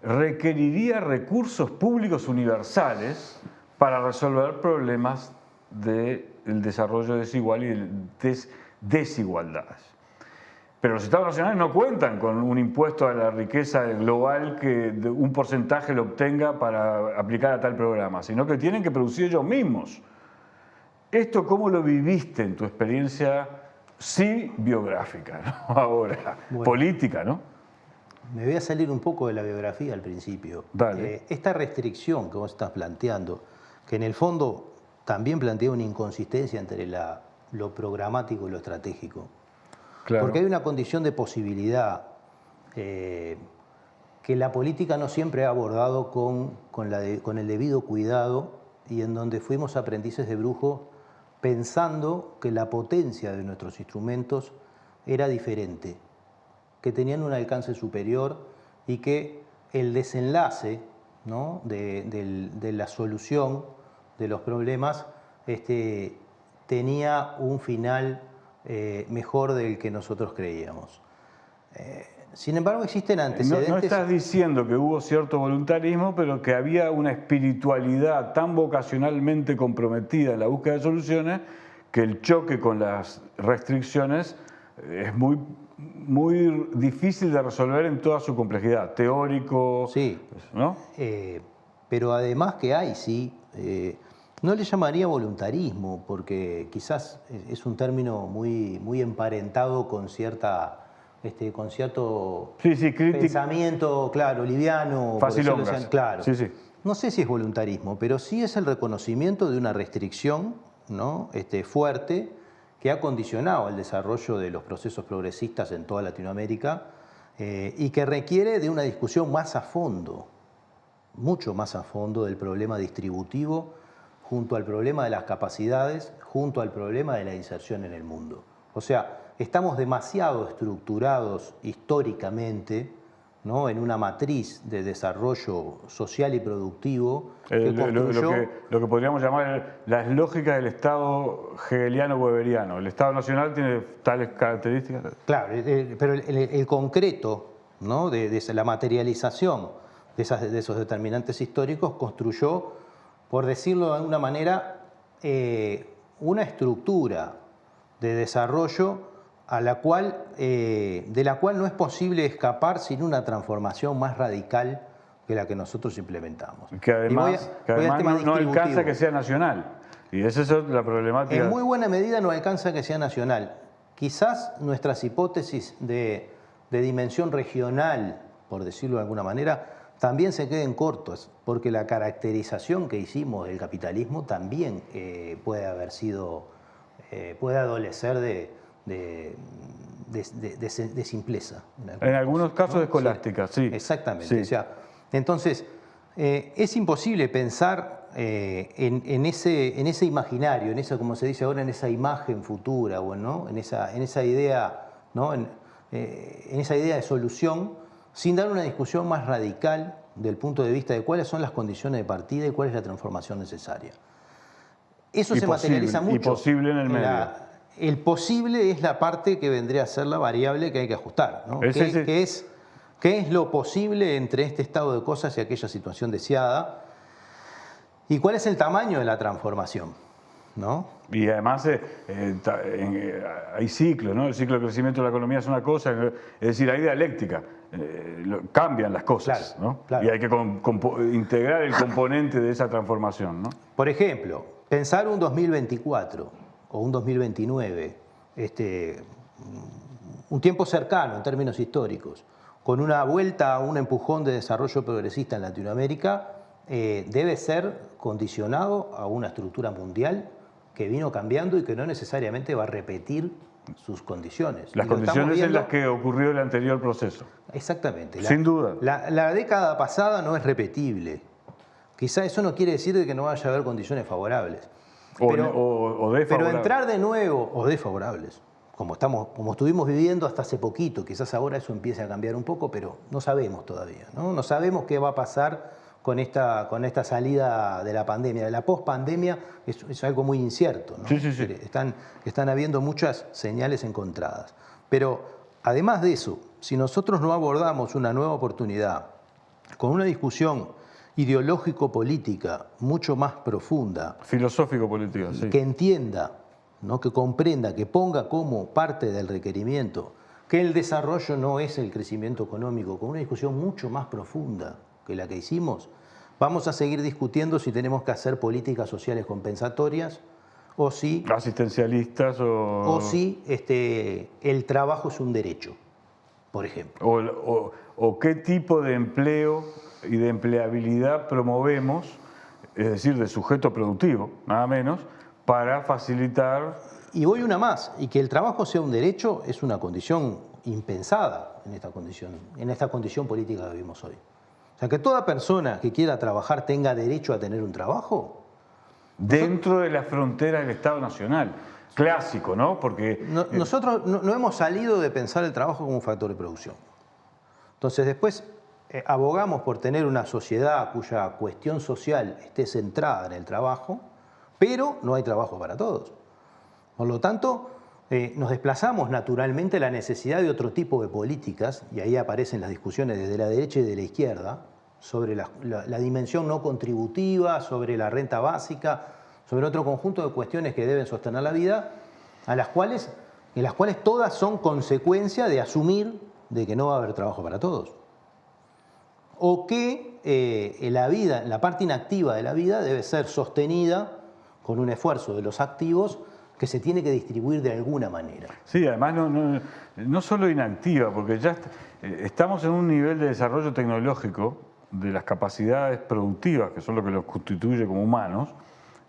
requeriría recursos públicos universales para resolver problemas del desarrollo desigual y de desigualdades. Pero los Estados nacionales no cuentan con un impuesto a la riqueza global que un porcentaje lo obtenga para aplicar a tal programa, sino que tienen que producir ellos mismos. ¿Esto cómo lo viviste en tu experiencia, sí, biográfica, ¿no? Ahora, bueno, política, ¿no? Me voy a salir un poco de la biografía al principio. Dale. Esta restricción que vos estás planteando, que en el fondo también plantea una inconsistencia entre lo programático y lo estratégico. Claro. Porque hay una condición de posibilidad que la política no siempre ha abordado con el debido cuidado y en donde fuimos aprendices de brujo pensando que la potencia de nuestros instrumentos era diferente, que tenían un alcance superior y que el desenlace, ¿no?, de la solución de los problemas tenía un final mejor del que nosotros creíamos. Sin embargo, existen antecedentes... No estás diciendo que hubo cierto voluntarismo, pero que había una espiritualidad tan vocacionalmente comprometida en la búsqueda de soluciones que el choque con las restricciones es muy difícil de resolver en toda su complejidad, teórico, sí, ¿no? Pero además que hay, sí, no le llamaría voluntarismo, porque quizás es un término muy emparentado con cierto pensamiento, claro, liviano, Facilongas. Claro. Sí, sí. No sé si es voluntarismo, pero sí es el reconocimiento de una restricción, ¿no?, fuerte, que ha condicionado el desarrollo de los procesos progresistas en toda Latinoamérica y que requiere de una discusión más a fondo, mucho más a fondo del problema distributivo, junto al problema de las capacidades, junto al problema de la inserción en el mundo. O sea, estamos demasiado estructurados históricamente, ¿no?, en una matriz de desarrollo social y productivo que construyó... lo que podríamos llamar las lógicas del Estado hegeliano-weberiano. El Estado nacional tiene tales características. Claro, pero el concreto, ¿no?, de la materialización de esos determinantes históricos construyó, por decirlo de alguna manera, una estructura de desarrollo de la cual no es posible escapar sin una transformación más radical que la que nosotros implementamos. Que además, no alcanza que sea nacional. Y esa es la problemática. En muy buena medida no alcanza que sea nacional. Quizás nuestras hipótesis de dimensión regional, por decirlo de alguna manera, también se queden cortos, porque la caracterización que hicimos del capitalismo también puede adolecer de simpleza. En algunos casos, ¿no?, escolástica, sí. Exactamente. Sí. O sea, entonces, es imposible pensar en ese imaginario, en esa, como se dice ahora, en esa imagen futura, ¿no?, en esa idea, ¿no?, en esa idea de solución, sin dar una discusión más radical del punto de vista de cuáles son las condiciones de partida y cuál es la transformación necesaria. Eso se materializa mucho. Y posible en el medio. El posible es la parte que vendría a ser la variable que hay que ajustar, ¿no? ¿Qué es lo posible entre este estado de cosas y aquella situación deseada? ¿Y cuál es el tamaño de la transformación, ¿no? Y además hay ciclos, ¿no? El ciclo de crecimiento de la economía es una cosa, es decir, hay dialéctica. Cambian las cosas, claro, ¿no? Claro. Y hay que integrar el componente de esa transformación, ¿no? Por ejemplo, pensar un 2024 o un 2029, un tiempo cercano en términos históricos, con una vuelta a un empujón de desarrollo progresista en Latinoamérica, debe ser condicionado a una estructura mundial que vino cambiando y que no necesariamente va a repetir sus condiciones. Las condiciones en las que ocurrió el anterior proceso. Exactamente. Sin duda. La década pasada no es repetible. Quizá eso no quiere decir de que no vaya a haber condiciones favorables. O desfavorables. Pero entrar de nuevo, o desfavorables, como estuvimos viviendo hasta hace poquito, quizás ahora eso empiece a cambiar un poco, pero no sabemos todavía, ¿no? No sabemos qué va a pasar con esta salida de la pandemia. La pospandemia es algo muy incierto, ¿no? Sí, sí, sí. Están habiendo muchas señales encontradas. Pero además de eso, si nosotros no abordamos una nueva oportunidad con una discusión ideológico-política mucho más profunda, filosófico-política, sí, que entienda, ¿no?, que comprenda, que ponga como parte del requerimiento que el desarrollo no es el crecimiento económico, con una discusión mucho más profunda que la que hicimos, vamos a seguir discutiendo si tenemos que hacer políticas sociales compensatorias o si... asistencialistas o si el trabajo es un derecho, por ejemplo. O qué tipo de empleo y de empleabilidad promovemos, es decir, de sujeto productivo, nada menos, para facilitar... Y voy una más, y que el trabajo sea un derecho es una condición impensada en esta condición política que vivimos hoy. O sea, que toda persona que quiera trabajar tenga derecho a tener un trabajo, dentro de la frontera del Estado Nacional. Clásico, ¿no? Porque nosotros no hemos salido de pensar el trabajo como un factor de producción. Entonces después abogamos por tener una sociedad cuya cuestión social esté centrada en el trabajo, pero no hay trabajo para todos. Por lo tanto, nos desplazamos naturalmente a la necesidad de otro tipo de políticas, y ahí aparecen las discusiones desde la derecha y de la izquierda, sobre la dimensión no contributiva, sobre la renta básica, sobre otro conjunto de cuestiones que deben sostener la vida, en las cuales todas son consecuencia de asumir de que no va a haber trabajo para todos. O que la vida, la parte inactiva de la vida debe ser sostenida con un esfuerzo de los activos que se tiene que distribuir de alguna manera. Sí, además no solo inactiva, porque ya estamos en un nivel de desarrollo tecnológico de las capacidades productivas, que son lo que los constituye como humanos.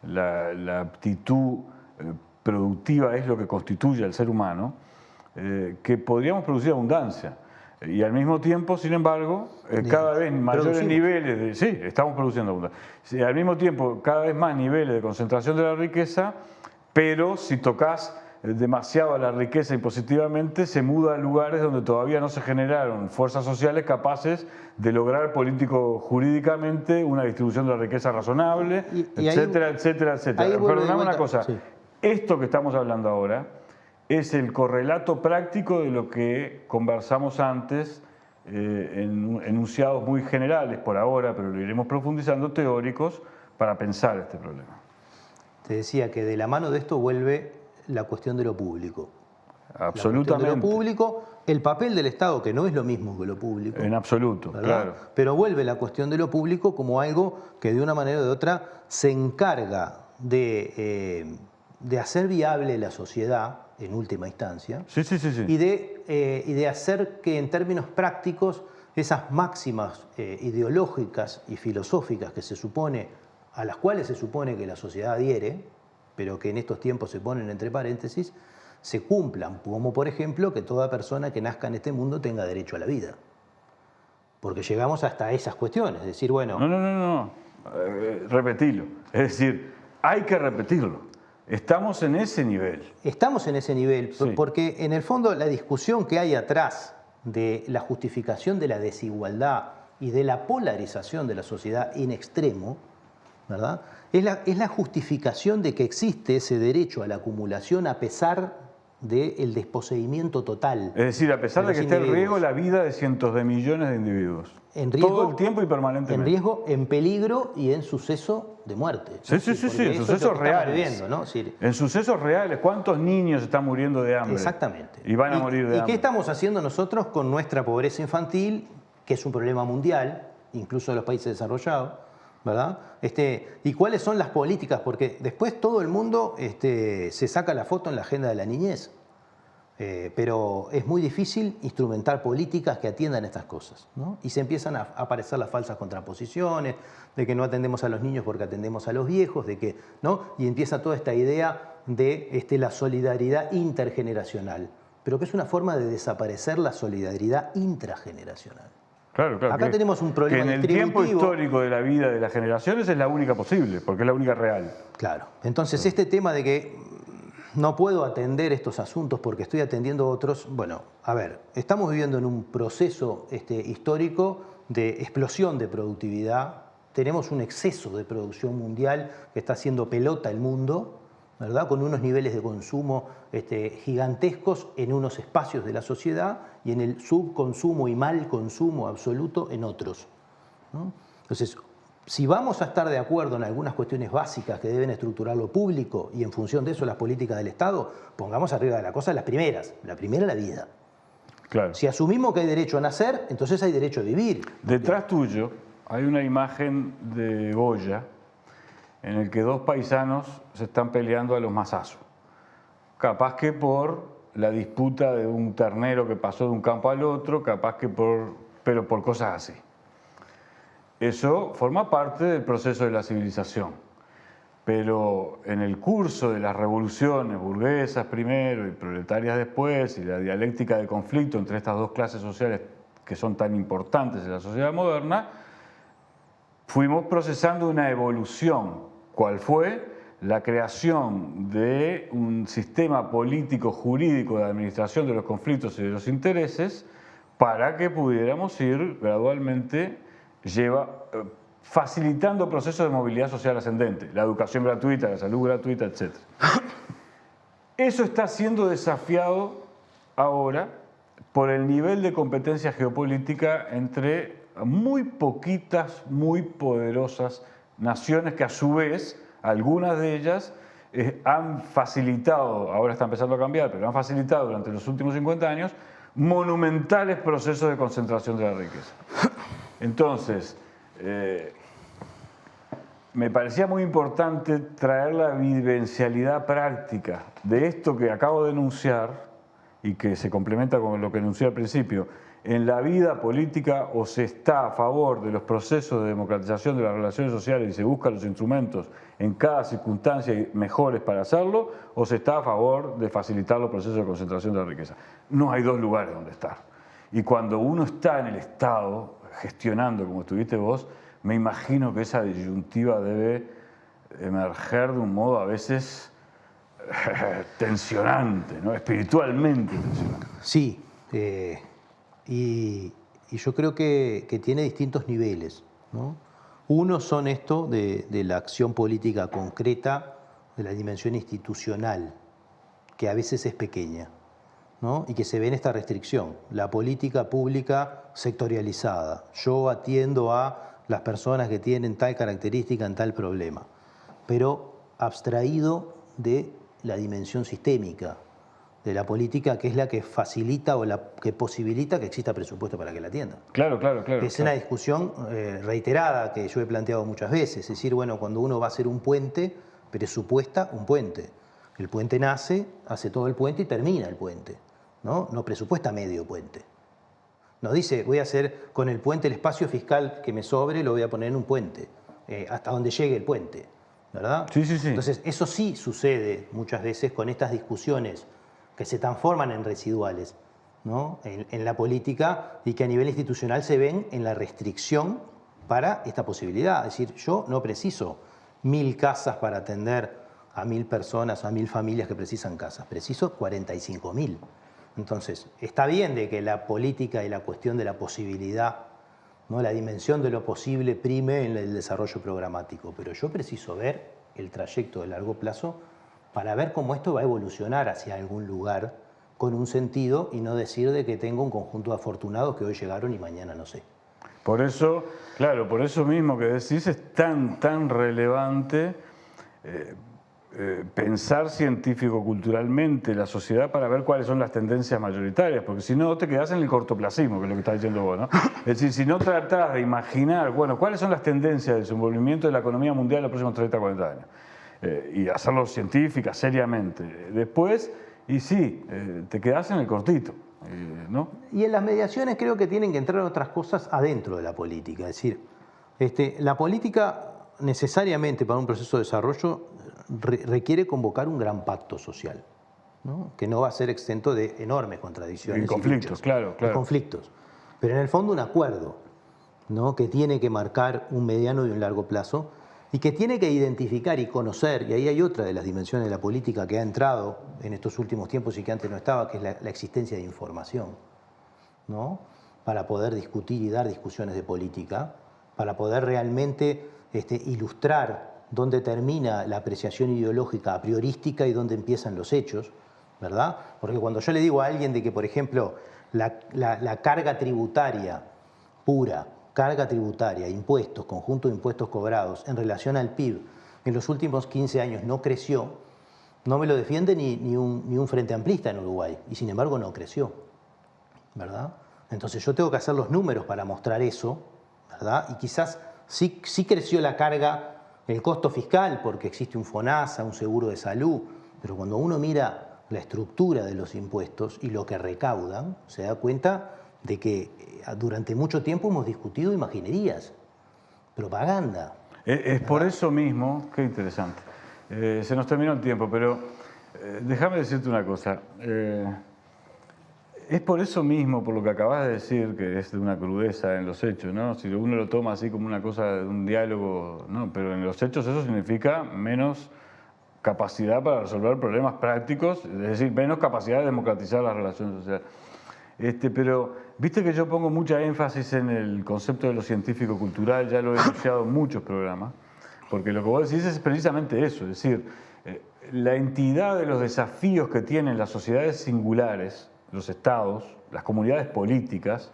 La aptitud productiva es lo que constituye al ser humano, que podríamos producir abundancia. Y al mismo tiempo, sin embargo, cada vez mayores niveles de... Sí, estamos produciendo abundancia. Sí, al mismo tiempo, cada vez más niveles de concentración de la riqueza, pero si tocas demasiado a la riqueza impositivamente, se muda a lugares donde todavía no se generaron fuerzas sociales capaces de lograr político-jurídicamente una distribución de la riqueza razonable, etcétera, etcétera, etcétera. Perdóname una cosa, sí. Esto que estamos hablando ahora es el correlato práctico de lo que conversamos antes en enunciados muy generales por ahora, pero lo iremos profundizando, teóricos, para pensar este problema. Te decía que de la mano de esto vuelve la cuestión de lo público. Absolutamente. De lo público, el papel del Estado, que no es lo mismo que lo público. En absoluto, ¿verdad? Claro. Pero vuelve la cuestión de lo público como algo que de una manera o de otra se encarga de hacer viable la sociedad, en última instancia, sí. Y de hacer que en términos prácticos esas máximas ideológicas y filosóficas que a las cuales se supone que la sociedad adhiere, pero que en estos tiempos se ponen entre paréntesis, se cumplan, como por ejemplo que toda persona que nazca en este mundo tenga derecho a la vida. Porque llegamos hasta esas cuestiones, es decir, bueno... No. Repetilo. Es decir, hay que repetirlo. Estamos en ese nivel. Estamos en ese nivel, sí. Porque en el fondo la discusión que hay atrás de la justificación de la desigualdad y de la polarización de la sociedad en extremo, ¿verdad? Es la justificación de que existe ese derecho a la acumulación a pesar del desposeimiento total. Es decir, a pesar de que esté en riesgo la vida de cientos de millones de individuos. En riesgo, todo el tiempo y permanentemente. En riesgo, en peligro y en suceso de muerte. Sí, en sucesos reales. Viviendo, ¿no? Sí. En sucesos reales. ¿Cuántos niños están muriendo de hambre? Exactamente. Y van a morir de hambre. ¿Y qué estamos haciendo nosotros con nuestra pobreza infantil, que es un problema mundial, incluso de los países desarrollados? ¿Verdad? ¿Y cuáles son las políticas? Porque después todo el mundo se saca la foto en la agenda de la niñez. Pero es muy difícil instrumentar políticas que atiendan estas cosas, ¿no? Y se empiezan a aparecer las falsas contraposiciones, de que no atendemos a los niños porque atendemos a los viejos, ¿no? Y empieza toda esta idea de la solidaridad intergeneracional, pero que es una forma de desaparecer la solidaridad intrageneracional. Claro. Acá tenemos un problema que en el tiempo histórico de la vida de las generaciones es la única posible, porque es la única real. Claro. Entonces, este tema de que no puedo atender estos asuntos porque estoy atendiendo otros, bueno, a ver, estamos viviendo en un proceso histórico de explosión de productividad, tenemos un exceso de producción mundial que está haciendo pelota el mundo, ¿verdad? Con unos niveles de consumo gigantescos en unos espacios de la sociedad y en el subconsumo y mal consumo absoluto en otros, ¿no? Entonces, si vamos a estar de acuerdo en algunas cuestiones básicas que deben estructurar lo público y en función de eso las políticas del Estado, pongamos arriba de la cosa las primeras. La primera, la vida. Claro. Si asumimos que hay derecho a nacer, entonces hay derecho a vivir. Detrás tuyo hay una imagen de Goya en el que dos paisanos se están peleando a los mazazos. Capaz que por la disputa de un ternero que pasó de un campo al otro, pero por cosas así. Eso forma parte del proceso de la civilización, pero en el curso de las revoluciones burguesas primero y proletarias después, y la dialéctica de conflicto entre estas dos clases sociales que son tan importantes en la sociedad moderna, fuimos procesando una evolución, cual fue la creación de un sistema político jurídico de administración de los conflictos y de los intereses para que pudiéramos ir gradualmente facilitando procesos de movilidad social ascendente, la educación gratuita, la salud gratuita, etc. Eso está siendo desafiado ahora por el nivel de competencia geopolítica entre muy poquitas, muy poderosas naciones que a su vez, algunas de ellas han facilitado, ahora está empezando a cambiar, pero han facilitado durante los últimos 50 años monumentales procesos de concentración de la riqueza. Entonces, me parecía muy importante traer la vivencialidad práctica de esto que acabo de enunciar y que se complementa con lo que enuncié al principio. En la vida política o se está a favor de los procesos de democratización de las relaciones sociales y se buscan los instrumentos en cada circunstancia mejores para hacerlo, o se está a favor de facilitar los procesos de concentración de la riqueza. No hay dos lugares donde estar. Y cuando uno está en el Estado, gestionando como estuviste vos, me imagino que esa disyuntiva debe emerger de un modo a veces tensionante, ¿no? Espiritualmente tensionante. Sí, y yo creo que tiene distintos niveles, ¿no? Uno son esto de la acción política concreta, de la dimensión institucional, que a veces es pequeña, ¿no? Y que se ve en esta restricción, la política pública sectorializada. Yo atiendo a las personas que tienen tal característica en tal problema, pero abstraído de la dimensión sistémica de la política, que es la que facilita o la que posibilita que exista presupuesto para que la atiendan. Claro. Es una discusión reiterada que yo he planteado muchas veces. Es decir, bueno, cuando uno va a hacer un puente, presupuesta un puente. El puente nace, hace todo el puente y termina el puente, ¿no? No presupuesta medio puente. No dice, voy a hacer con el puente el espacio fiscal que me sobre, lo voy a poner en un puente, hasta donde llegue el puente, ¿verdad? Sí. Entonces, eso sí sucede muchas veces con estas discusiones que se transforman en residuales, ¿no? en la política, y que a nivel institucional se ven en la restricción para esta posibilidad. Es decir, yo no preciso 1000 casas para atender a 1000 personas, a 1000 familias que precisan casas, preciso 45.000. Entonces, está bien de que la política y la cuestión de la posibilidad, ¿no? La dimensión de lo posible prime en el desarrollo programático, pero yo preciso ver el trayecto de largo plazo para ver cómo esto va a evolucionar hacia algún lugar con un sentido, y no decir de que tengo un conjunto de afortunados que hoy llegaron y mañana no sé. Por eso, claro, por eso mismo que decís es tan relevante pensar científico-culturalmente la sociedad para ver cuáles son las tendencias mayoritarias, porque si no te quedás en el cortoplacismo, que es lo que estás diciendo vos, ¿no? Es decir, si no tratás de imaginar, bueno, cuáles son las tendencias del desenvolvimiento de la economía mundial en los próximos 30, 40 años, y hacerlo científica, seriamente. Después, y sí, te quedás en el cortito, ¿no? Y en las mediaciones creo que tienen que entrar otras cosas adentro de la política. Es decir, la política necesariamente para un proceso de desarrollo requiere convocar un gran pacto social, ¿no? Que no va a ser exento de enormes contradicciones. Y conflictos, claro. Y conflictos. Pero en el fondo un acuerdo, ¿no? Que tiene que marcar un mediano y un largo plazo, y que tiene que identificar y conocer, y ahí hay otra de las dimensiones de la política que ha entrado en estos últimos tiempos y que antes no estaba, que es la existencia de información, ¿no? Para poder discutir y dar discusiones de política, para poder realmente ilustrar dónde termina la apreciación ideológica a priorística y dónde empiezan los hechos, ¿verdad? Porque cuando yo le digo a alguien de que, por ejemplo, la carga tributaria pura, carga tributaria, impuestos, conjunto de impuestos cobrados en relación al PIB en los últimos 15 años no creció, no me lo defiende ni un frente amplista en Uruguay, y sin embargo no creció, ¿verdad? Entonces yo tengo que hacer los números para mostrar eso, ¿verdad? Y quizás sí creció la carga, el costo fiscal, porque existe un FONASA, un seguro de salud, pero cuando uno mira la estructura de los impuestos y lo que recaudan, se da cuenta de que durante mucho tiempo hemos discutido imaginerías, propaganda. Es por eso mismo, qué interesante. Se nos terminó el tiempo, pero déjame decirte una cosa. Es por eso mismo, por lo que acabas de decir, que es de una crudeza en los hechos, ¿no? Si uno lo toma así como una cosa de un diálogo, ¿no? Pero en los hechos eso significa menos capacidad para resolver problemas prácticos, es decir, menos capacidad de democratizar las relaciones sociales. Pero viste que yo pongo mucha énfasis en el concepto de lo científico-cultural, ya lo he enunciado en muchos programas, porque lo que vos decís es precisamente eso, es decir, la entidad de los desafíos que tienen las sociedades singulares, los estados, las comunidades políticas,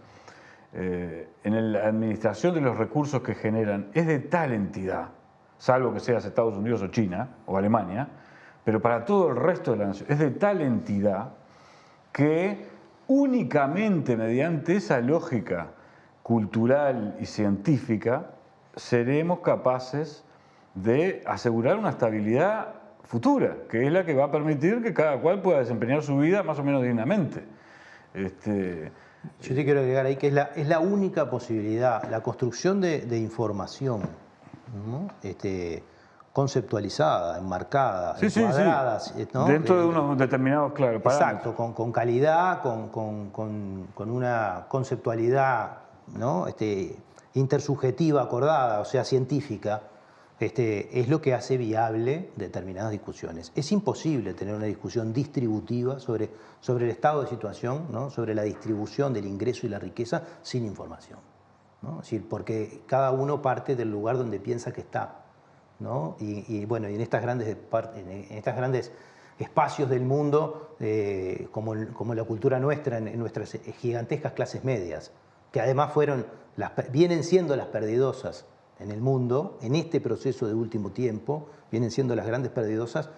en la administración de los recursos que generan, es de tal entidad, salvo que seas Estados Unidos o China o Alemania, pero para todo el resto de la nación, es de tal entidad que únicamente mediante esa lógica cultural y científica seremos capaces de asegurar una estabilidad futura, que es la que va a permitir que cada cual pueda desempeñar su vida más o menos dignamente. Yo te quiero agregar ahí que es la única posibilidad, la construcción de información, ¿no? Conceptualizada, enmarcada, encuadrada, sí. ¿no? Dentro de unos determinados, claro, parámetros. Exacto, con calidad, con una conceptualidad, ¿no? Intersubjetiva, acordada, o sea, científica, es lo que hace viable determinadas discusiones. Es imposible tener una discusión distributiva sobre el estado de situación, ¿no? Sobre la distribución del ingreso y la riqueza sin información, ¿no? Es decir, porque cada uno parte del lugar donde piensa que está, ¿no? Y bueno, y en estas grandes espacios del mundo, como la cultura nuestra, en nuestras gigantescas clases medias, que además vienen siendo las perdidosas en el mundo, en este proceso de último tiempo, vienen siendo las grandes perdidosas,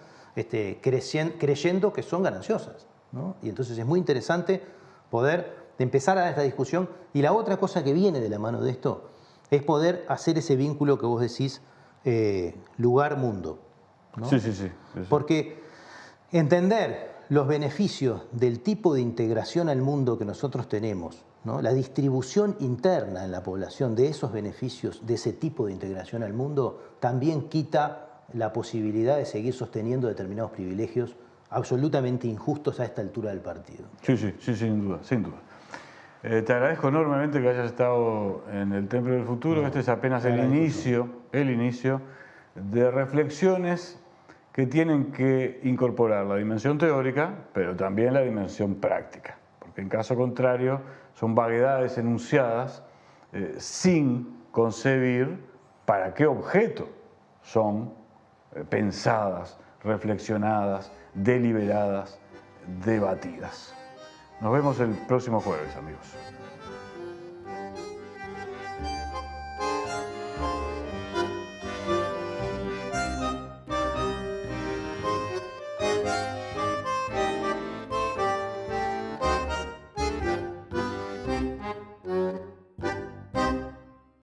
creyendo que son gananciosas, ¿no? Y entonces es muy interesante poder empezar a dar esta discusión. Y la otra cosa que viene de la mano de esto es poder hacer ese vínculo que vos decís, lugar-mundo, ¿no? Sí. Porque entender los beneficios del tipo de integración al mundo que nosotros tenemos, ¿no? La distribución interna en la población de esos beneficios, de ese tipo de integración al mundo, también quita la posibilidad de seguir sosteniendo determinados privilegios absolutamente injustos a esta altura del partido. Sí, sin duda. Te agradezco enormemente que hayas estado en el Templo del Futuro. Este es apenas el inicio de reflexiones que tienen que incorporar la dimensión teórica, pero también la dimensión práctica, porque en caso contrario son vaguedades enunciadas sin concebir para qué objeto son pensadas, reflexionadas, deliberadas, debatidas. Nos vemos el próximo jueves, amigos.